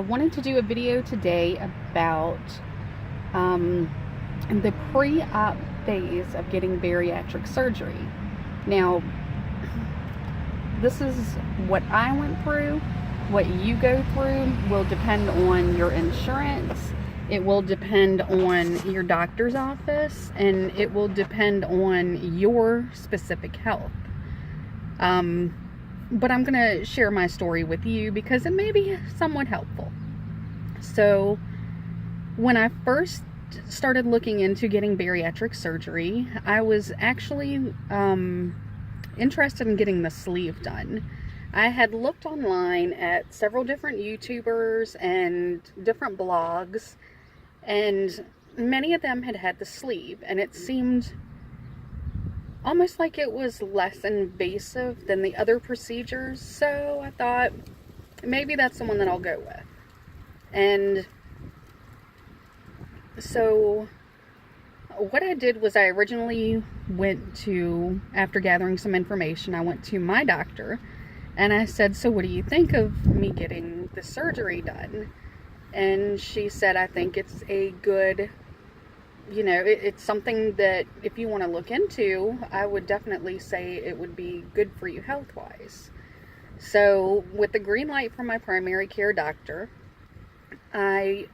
wanted to do a video today about the pre-op phase of getting bariatric surgery. Now, this is what I went through. What you go through will depend on your insurance. It will depend on your doctor's office, and it will depend on your specific health. But I'm going to share my story with you because it may be somewhat helpful. So, when I first started looking into getting bariatric surgery, I was actually interested in getting the sleeve done. I had looked online at several different YouTubers and different blogs, and many of them had the sleeve, and it seemed almost like it was less invasive than the other procedures. So I thought maybe that's the one that I'll go with. And so what I did was I originally went to, after gathering some information, I went to my doctor and I said, so what do you think of me getting the surgery done? And she said, I think it's a good, it's something that if you want to look into, I would definitely say it would be good for you health-wise. So with the green light from my primary care doctor, I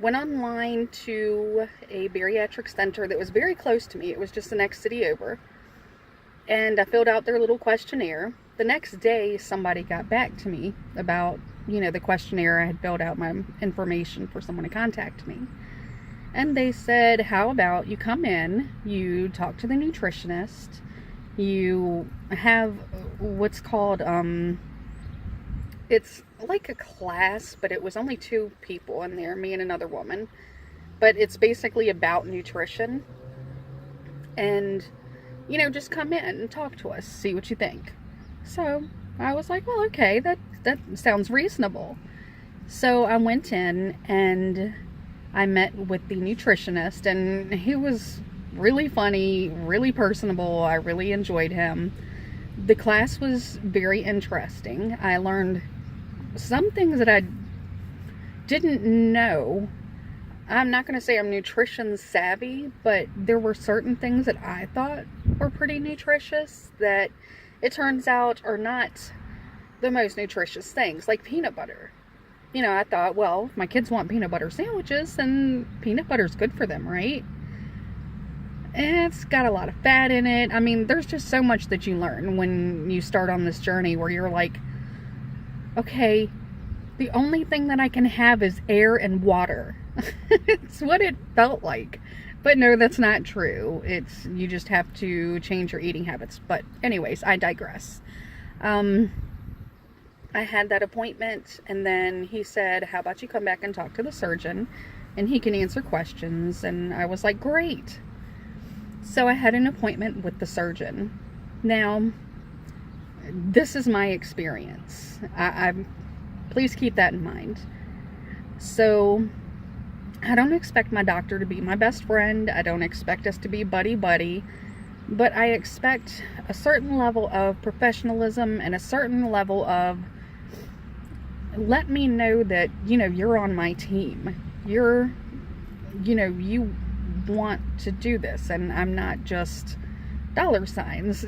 went online to a bariatric center that was very close to me. It was just the next city over. And I filled out their little questionnaire. The next day, somebody got back to me about, the questionnaire. I had filled out my information for someone to contact me. And they said, how about you come in, you talk to the nutritionist, you have what's called, it's like a class, but it was only 2 people in there, me and another woman. But it's basically about nutrition. And, just come in and talk to us, see what you think. So I was like, well, okay, that sounds reasonable. So I went in and I met with the nutritionist, and he was really funny, really personable. I really enjoyed him. The class was very interesting. I learned some things that I didn't know. I'm not going to say I'm nutrition savvy, but there were certain things that I thought were pretty nutritious that it turns out are not the most nutritious things, like peanut butter. I thought, well, if my kids want peanut butter sandwiches, then peanut butter's good for them, right? And it's got a lot of fat in it. I mean, there's just so much that you learn when you start on this journey where you're like, okay, the only thing that I can have is air and water. It's what it felt like. But no, that's not true. You just have to change your eating habits. But anyways, I digress. I had that appointment, and then he said, how about you come back and talk to the surgeon, and he can answer questions. And I was like, great. So I had an appointment with the surgeon. Now, this is my experience. Please keep that in mind. So I don't expect my doctor to be my best friend. I don't expect us to be buddy-buddy. But I expect a certain level of professionalism and a certain level of, let me know that, you're on my team. You want to do this, and I'm not just dollar signs.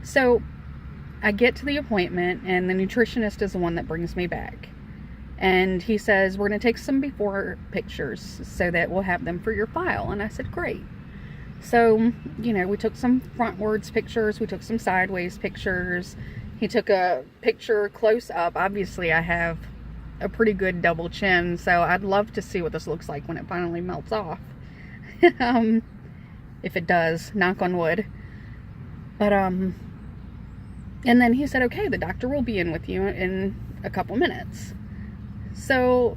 So I get to the appointment, and the nutritionist is the one that brings me back. And he says, we're going to take some before pictures so that we'll have them for your file. And I said, great. So, we took some frontwards pictures. We took some sideways pictures. He took a picture close up. Obviously, I have a pretty good double chin, so I'd love to see what this looks like when it finally melts off. If it does, knock on wood. But, and then he said, okay, the doctor will be in with you in a couple minutes. So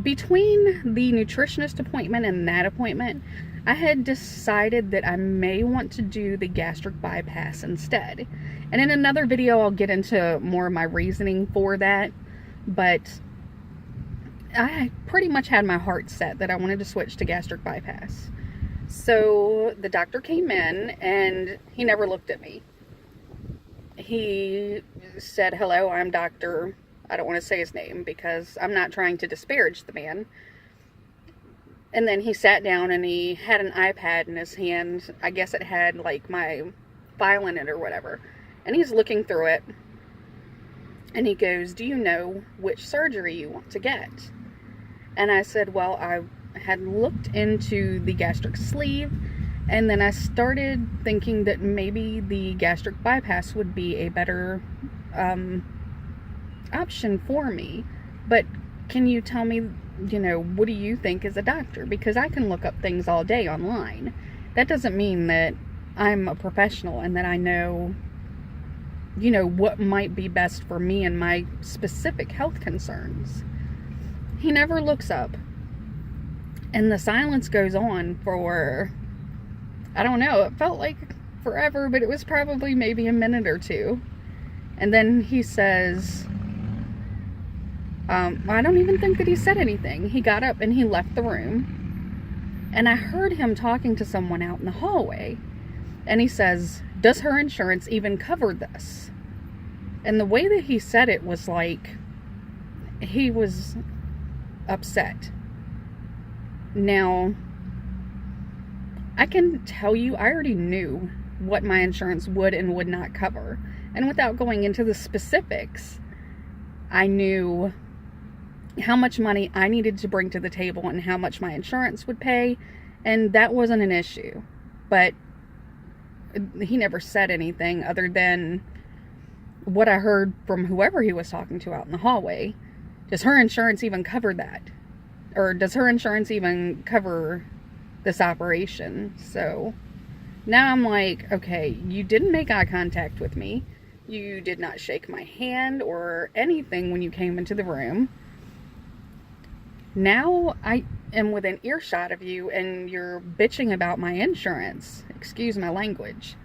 between the nutritionist appointment and that appointment, I had decided that I may want to do the gastric bypass instead. And in another video, I'll get into more of my reasoning for that. But I pretty much had my heart set that I wanted to switch to gastric bypass. So the doctor came in and he never looked at me. He said, hello, I'm Dr. I don't want to say his name because I'm not trying to disparage the man. And then he sat down and he had an iPad in his hand. I guess it had like my file in it or whatever. And he's looking through it. And he goes, "Do you know which surgery you want to get?" And I said, well, I had looked into the gastric sleeve. And then I started thinking that maybe the gastric bypass would be a better option for me. But can you tell me, what do you think as a doctor? Because I can look up things all day online. That doesn't mean that I'm a professional and that I know, what might be best for me and my specific health concerns. He never looks up. And the silence goes on for, I don't know, it felt like forever, but it was probably maybe a minute or two. And then he says, I don't even think that he said anything. He got up and he left the room. And I heard him talking to someone out in the hallway. And he says, "Does her insurance even cover this?" And the way that he said it was like he was upset. Now, I can tell you, I already knew what my insurance would and would not cover. And without going into the specifics, I knew how much money I needed to bring to the table and how much my insurance would pay. And that wasn't an issue. But he never said anything other than what I heard from whoever he was talking to out in the hallway. Does her insurance even cover that? Or does her insurance even cover this operation? So now I'm like, okay, you didn't make eye contact with me. You did not shake my hand or anything when you came into the room. Now I am within earshot of you and you're bitching about my insurance. Excuse my language.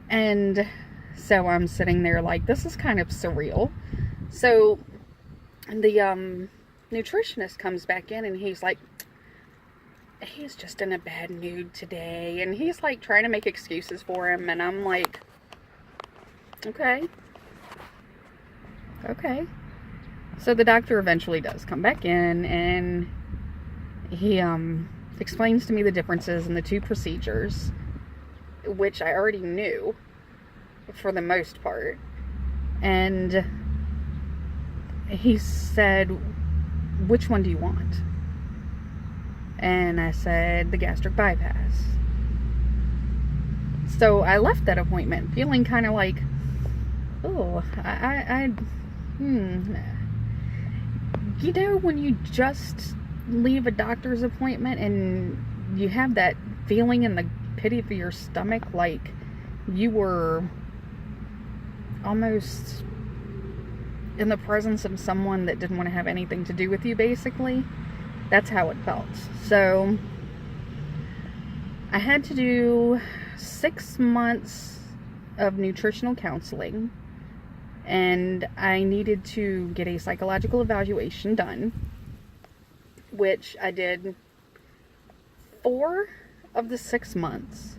And so I'm sitting there like, this is kind of surreal. So the nutritionist comes back in and he's like, he's just in a bad mood today. And he's like trying to make excuses for him. And I'm like, okay. So the doctor eventually does come back in and he explains to me the differences in the two procedures, which I already knew for the most part. And he said, "Which one do you want?" And I said, "The gastric bypass." So I left that appointment feeling kind of like, oh, when you just leave a doctor's appointment and you have that feeling in the pit of your stomach like you were almost in the presence of someone that didn't want to have anything to do with you, basically. That's how it felt. So I had to do 6 months of nutritional counseling, and I needed to get a psychological evaluation done, which I did 4 of the 6 months.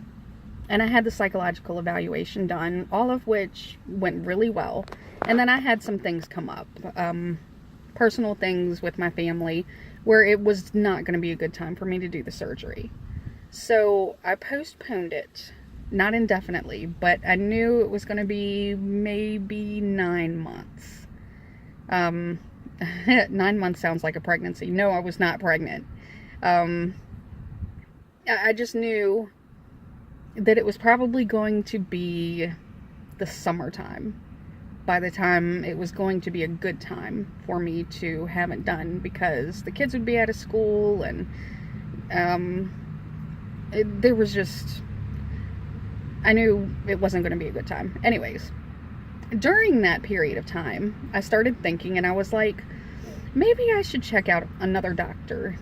And I had the psychological evaluation done, all of which went really well. And then I had some things come up, personal things with my family, where it was not going to be a good time for me to do the surgery. So I postponed it, not indefinitely, but I knew it was going to be maybe 9 months. 9 months sounds like a pregnancy. No, I was not pregnant. I just knew that it was probably going to be the summertime by the time it was going to be a good time for me to have it done, because the kids would be out of school and there was just, I knew it wasn't going to be a good time. Anyways, during that period of time, I started thinking, and I was like, maybe I should check out another doctor.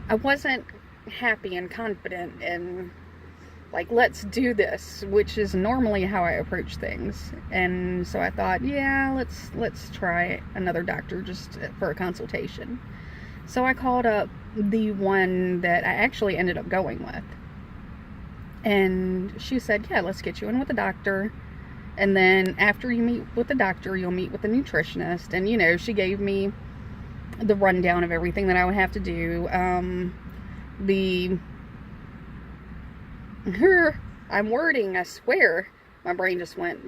I wasn't happy and confident and like, let's do this, which is normally how I approach things. And so I thought, yeah, let's try another doctor just for a consultation. So I called up the one that I actually ended up going with. And she said, yeah, let's get you in with the doctor. And then after you meet with the doctor, you'll meet with the nutritionist. And, you know, she gave me the rundown of everything that I would have to do. I'm wording, I swear. My brain just went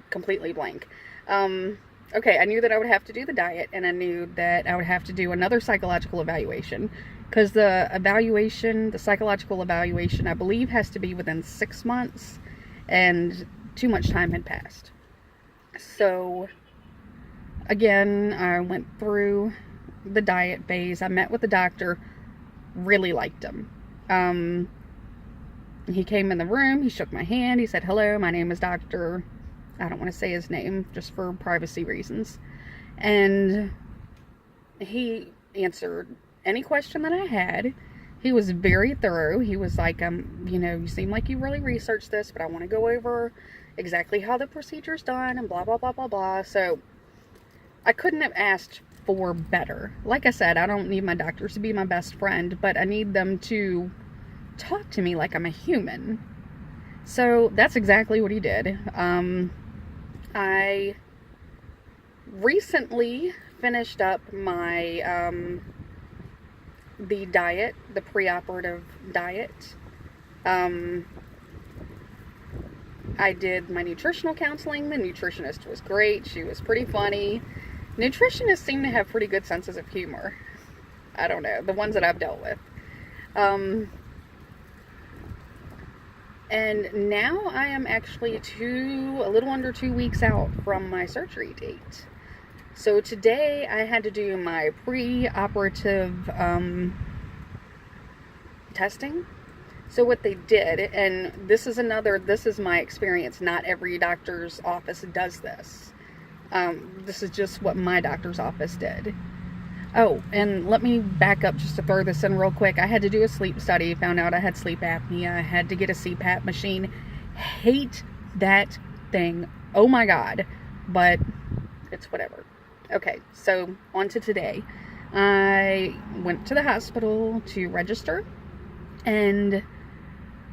completely blank. Okay, I knew that I would have to do the diet, and I knew that I would have to do another psychological evaluation. Because the psychological evaluation, I believe, has to be within 6 months, and too much time had passed. So, again, I went through the diet phase. I met with the doctor, really liked him. He came in the room, he shook my hand, he said, hello, my name is Dr. I don't want to say his name, just for privacy reasons. And he answered any question that I had. He was very thorough. He was like, you know, you seem like you really researched this, but I want to go over exactly how the procedure's done and blah, blah, blah, blah, blah. So I couldn't have asked for better. Like I said, I don't need my doctors to be my best friend, but I need them to talk to me like I'm a human. So that's exactly what he did. I recently finished up my the diet, the preoperative diet. I did my nutritional counseling. The nutritionist was great. She was pretty funny. Nutritionists seem to have pretty good senses of humor. I don't know, the ones that I've dealt with. And now I am actually a little under 2 weeks out from my surgery date. So today I had to do my pre-operative testing. So what they did, and this is my experience, not every doctor's office does this. This is just what my doctor's office did. Oh, and let me back up just to throw this in real quick. I had to do a sleep study, found out I had sleep apnea. I had to get a CPAP machine. Hate that thing. Oh my God. But it's whatever. Okay, so on to today. I went to the hospital to register, and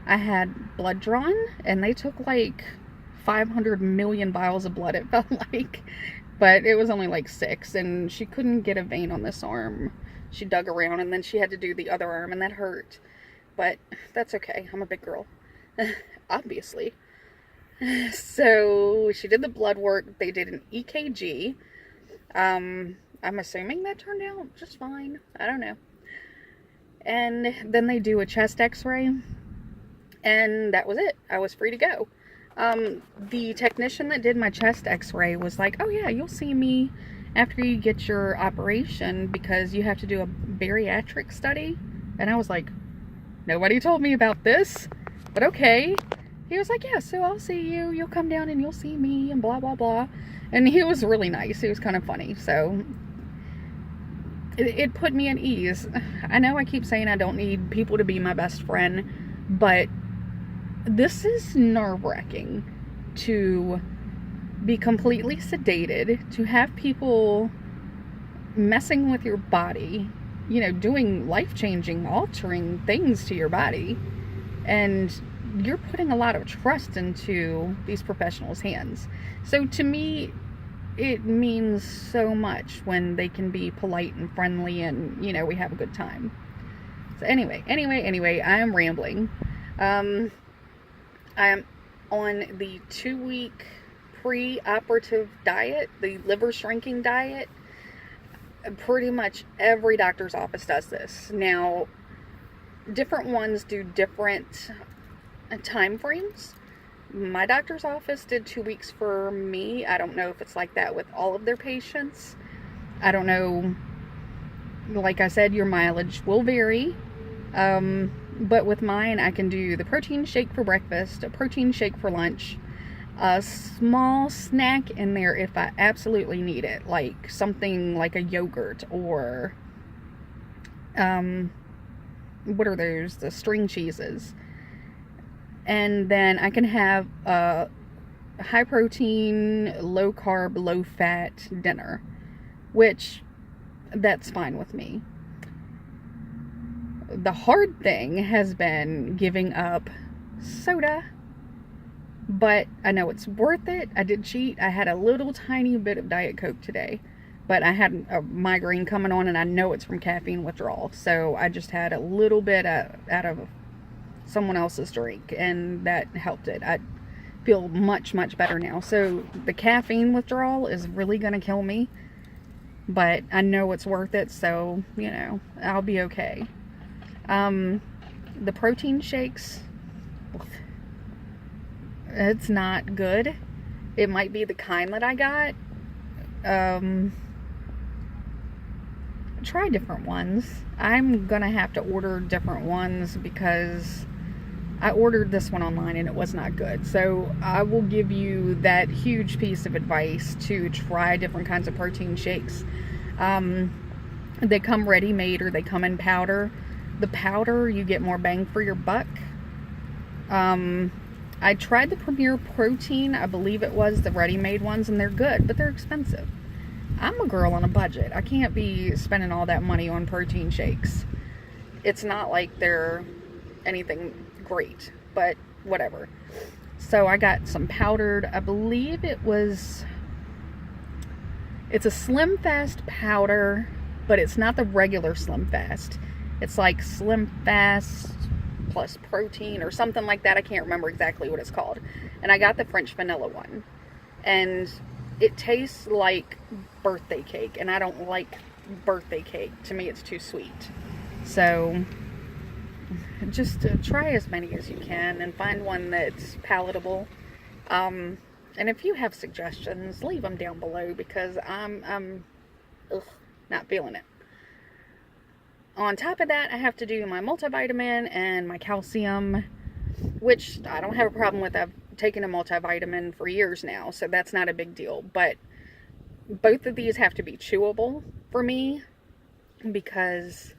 I had blood drawn, and they took like 500 million vials of blood, it felt like. But it was only like 6, and she couldn't get a vein on this arm. She dug around, and then she had to do the other arm, and that hurt. But that's okay. I'm a big girl. Obviously. So she did the blood work. They did an EKG. I'm assuming that turned out just fine. I don't know. And then they do a chest x-ray. And that was it. I was free to go. The technician that did my chest x-ray was like, oh yeah, you'll see me after you get your operation because you have to do a bariatric study. And I was like, nobody told me about this, but okay. He was like, yeah, so I'll see you. You'll come down and you'll see me and blah, blah, blah. And he was really nice. He was kind of funny. So it put me at ease. I know I keep saying I don't need people to be my best friend, but this is nerve-wracking to be completely sedated, to have people messing with your body, you know, doing life-changing, altering things to your body, and you're putting a lot of trust into these professionals' hands. So to me, it means so much when they can be polite and friendly and, you know, we have a good time. So anyway, I am rambling. I'm on the 2-week pre-operative diet, the liver shrinking diet. Pretty much every doctor's office does this. Now, different ones do different time frames. My doctor's office did 2 weeks for me. I don't know if it's like that with all of their patients. I don't know. Like I said, your mileage will vary. But with mine, I can do the protein shake for breakfast, a protein shake for lunch, a small snack in there if I absolutely need it, like something like a yogurt or, what are those? The string cheeses. And then I can have a high protein, low carb, low fat dinner, which that's fine with me. The hard thing has been giving up soda, but I know it's worth it. I did cheat. I had a little tiny bit of Diet Coke today, but I had a migraine coming on, and I know it's from caffeine withdrawal, so I just had a little bit out of someone else's drink, and that helped it. I feel much, much better now. So the caffeine withdrawal is really gonna kill me, but I know it's worth it, so, you know, I'll be okay. The protein shakes, it's not good. It might be the kind that I got. Try different ones. I'm gonna have to order different ones because I ordered this one online and it was not good. So I will give you that huge piece of advice to try different kinds of protein shakes. They come ready-made or they come in powder. The powder, you get more bang for your buck. I tried the Premier Protein, I believe it was, the ready-made ones, and they're good, but they're expensive. I'm a girl on a budget. I can't be spending all that money on protein shakes. It's not like they're anything great, but whatever. So I got some powdered, I believe it's a Slim Fast powder, but it's not the regular Slim Fast. It's like Slim Fast plus protein or something like that. I can't remember exactly what it's called. And I got the French vanilla one. And it tastes like birthday cake, and I don't like birthday cake. To me, it's too sweet. So just try as many as you can and find one that's palatable. And if you have suggestions, leave them down below, because I'm not feeling it. On top of that, I have to do my multivitamin and my calcium, which I don't have a problem with. I've taken a multivitamin for years now, so that's not a big deal. But both of these have to be chewable for me because,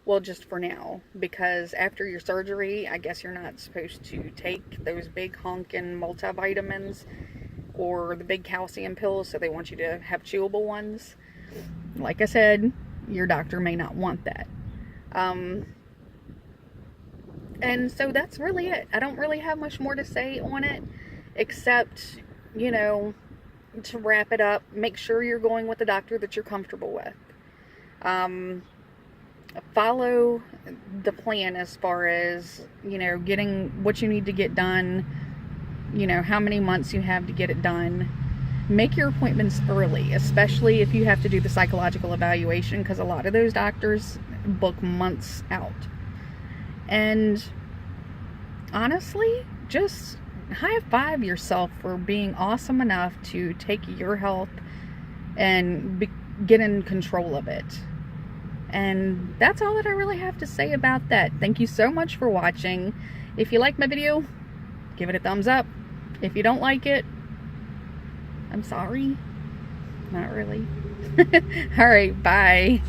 well, just for now, because after your surgery, I guess you're not supposed to take those big honking multivitamins or the big calcium pills, so they want you to have chewable ones. Like I said, your doctor may not want that. And so that's really it. I don't really have much more to say on it, except, you know, to wrap it up, make sure you're going with the doctor that you're comfortable with. Follow the plan as far as, you know, getting what you need to get done, you know, how many months you have to get it done. Make your appointments early, especially if you have to do the psychological evaluation, because a lot of those doctors book months out. And honestly, just high five yourself for being awesome enough to take your health and get in control of it. And that's all that I really have to say about that. Thank you so much for watching. If you like my video, give it a thumbs up. If you don't like it, I'm sorry. Not really. All right, bye.